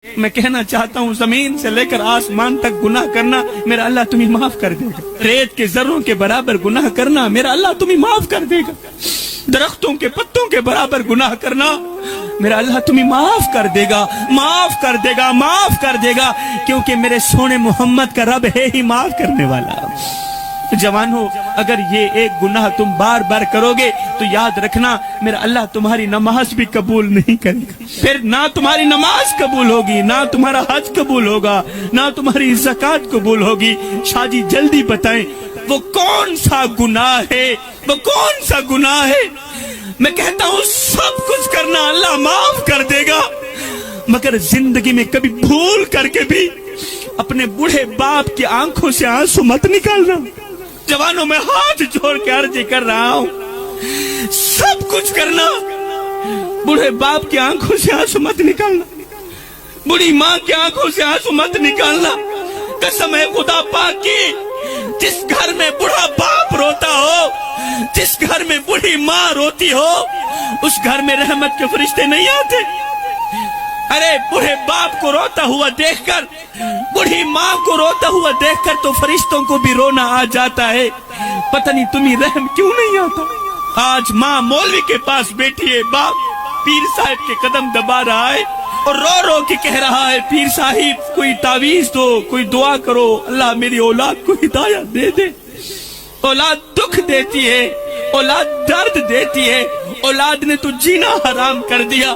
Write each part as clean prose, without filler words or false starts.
میں کہنا چاہتا ہوں زمین سے لے کر آسمان تک گناہ کرنا میرا اللہ تمہیں معاف کر دے گا. ریت کے ذروں کے برابر گناہ کرنا میرا اللہ تمہیں معاف کر دے گا. درختوں کے پتوں کے برابر گناہ کرنا میرا اللہ تمہیں معاف کر دے گا, معاف کر دے گا, معاف کر دے گا, کیونکہ میرے سونے محمد کا رب ہے ہی معاف کرنے والا. جوانو, اگر یہ ایک گناہ تم بار بار کرو گے تو یاد رکھنا میرا اللہ تمہاری نماز بھی قبول نہیں کرے گا. پھر نہ تمہاری نماز قبول ہوگی, نہ تمہارا حج قبول ہوگا, نہ تمہاری زکوٰۃ قبول ہوگی. شاہ جی جلدی بتائیں وہ کون سا گناہ ہے, وہ کون سا گناہ ہے؟ میں کہتا ہوں سب کچھ کرنا اللہ معاف کر دے گا, مگر زندگی میں کبھی بھول کر کے بھی اپنے بوڑھے باپ کی آنکھوں سے آنسو مت نکالنا. جوانوں, میں ہاتھ جوڑ کے عرض کر رہا ہوں, سب کچھ کرنا, بوڑھے باپ کی آنکھوں سے آنسو مت نکالنا, بوڑھی ماں کی آنکھوں سے آنسو مت نکالنا. قسم ہے خدا پاک کی, جس گھر میں بوڑھا باپ روتا ہو, جس گھر میں بوڑھی ماں روتی ہو, اس گھر میں رحمت کے فرشتے نہیں آتے. ارے بوڑھے باپ کو روتا ہوا دیکھ کر, بوڑھی ماں کو روتا ہوا دیکھ کر تو فرشتوں کو بھی رونا آ جاتا ہے. پتہ نہیں تمہیں رحم کیوں نہیں آتا. آج ماں مولوی کے پاس بیٹھی ہے, باپ پیر صاحب کے قدم دبا رہا ہے اور رو رو کے کہہ رہا ہے پیر صاحب کوئی تعویذ دو, کوئی دعا کرو, اللہ میری اولاد کو ہدایت دے دے. اولاد دکھ دیتی ہے, اولاد درد دیتی ہے, اولاد نے تو جینا حرام کر دیا.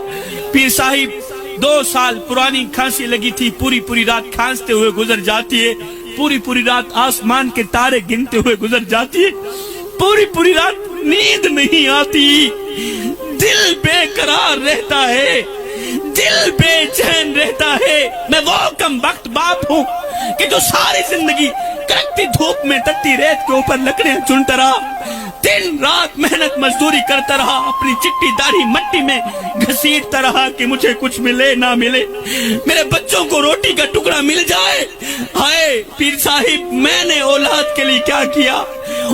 پیر صاحب 2 سال پرانی کھانسی لگی تھی, پوری رات کھانستے ہوئے گزر جاتی ہے, پوری رات آسمان کے تارے گنتے ہوئے گزر جاتی ہے, پوری رات نیند نہیں آتی, دل بے قرار رہتا ہے, دل بے چین رہتا ہے. میں وہ کم وقت باپ ہوں کہ جو ساری زندگی کڑکتی دھوپ میں تتی ریت کے اوپر لکڑیاں چنتا رہا, دن رات محنت مزدوری کرتا رہا, اپنی چٹی داڑھی مٹی میں گھسیٹتا رہا کہ مجھے کچھ ملے نہ ملے, میرے بچوں کو روٹی کا ٹکڑا مل جائے. ہائے پیر صاحب, میں نے اولاد کے لیے کیا کیا,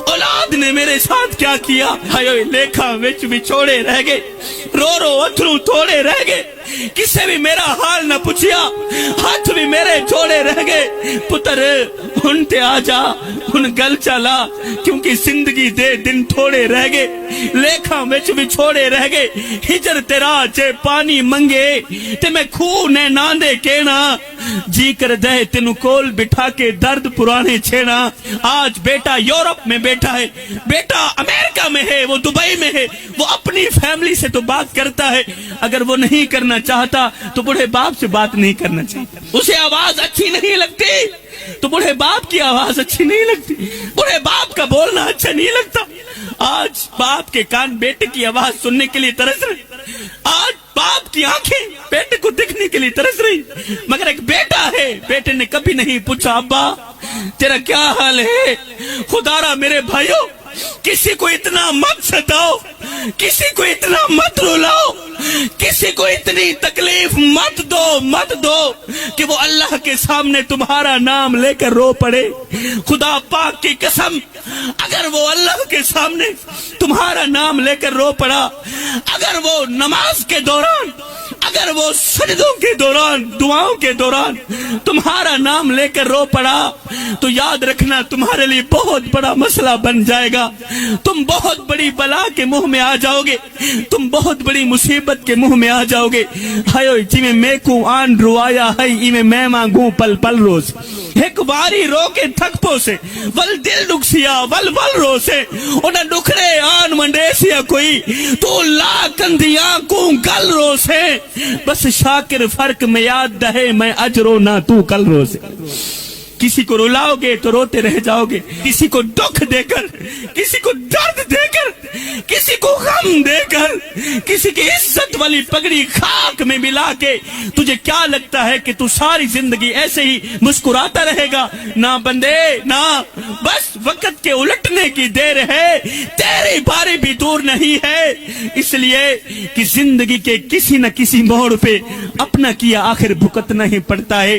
اولاد نے میرے ساتھ کیا کیا. ہائے لیکھا وچ بچھوڑے رہ گئے, رو رو اتھرو توڑے رہ گئے, کسے بھی میرا حال نہ پوچھیا, ہاتھ بھی میرے جوڑے رہ گئے. پتر ہن تے آ جا, ہن گل چلا, کیونکہ زندگی دے دن تھوڑے رہ گئے, لیکھاں وچ بھی چھوڑے رہ گئے. ہجر تیرا جے پانی منگے تے میں کھو نے ناندے کہنا, جی کر دے تینو کول بٹھا کے درد پرانے چھیڑا. آج بیٹا یورپ میں بیٹھا ہے, بیٹا امریکہ میں ہے, وہ دبئی میں ہے, وہ اپنی فیملی سے تو بات کرتا ہے. اگر وہ نہیں کرنا چاہتا تو بوڑھے باپ سے بات نہیں کرنا چاہتا. اسے آواز اچھی نہیں لگتی تو بوڑھے باپ کی آواز اچھی نہیں لگتی, بوڑھے باپ کا بولنا اچھا نہیں لگتا. آج باپ کے کان بیٹے کی آواز سننے کے لیے ترس رہے, آج باپ کی آنکھیں بیٹے کو دیکھنے کے لیے ترس رہی, مگر ایک بیٹا ہے, بیٹے نے کبھی نہیں پوچھا ابا تیرا کیا حال ہے. خدا را میرے بھائیوں, کسی کو اتنا مت ستاؤ, کسی کو اتنا مت رلاؤ, کسی کو اتنی تکلیف مت دو کہ وہ اللہ کے سامنے تمہارا نام لے کر رو پڑے. خدا پاک کی قسم, اگر وہ اللہ کے سامنے تمہارا نام لے کر رو پڑا, اگر وہ نماز کے دوران, اگر وہ سجدوں کے دوران, دعاؤں کے دوران تمہارا نام لے کر رو پڑا, تو یاد رکھنا تمہارے لیے بہت بڑا مسئلہ بن جائے گا. تم بہت بڑی بلا کے منہ میں آ جاؤ گے, تم بہت بڑی مصیبت کے منہ میں آ جاؤ گے. ہائے جی میں کو آن روایا ہے ایویں میں مانگوں پل پل روز, ایک واری رو کے تھک پو سے ول دل دکھسیا ول رو سے انہیں ڈکھڑے آن منڈے سیا کوئی تو لا کندیاں کو گل رو سے. بس شاکر فرق میں یاد دہے میں اجرو نہ تو کل رو سے. کسی کو رلاؤ گے تو روتے رہ جاؤ گے, کسی کو دکھ دے کر, کسی کو درد دے کر, کسی کو غم دے کر, کسی کی عزت والی پگڑی خاک میں ملا کے تجھے کیا لگتا ہے کہ تو ساری زندگی ایسے ہی مسکراتا رہے گا؟ نہ بندے نہ, بس وقت کے الٹنے کی دیر ہے, تیری باری بھی دور نہیں ہے. اس لیے کہ زندگی کے کسی نہ کسی موڑ پہ اپنا کیا آخر بھگتنا ہی پڑتا ہے.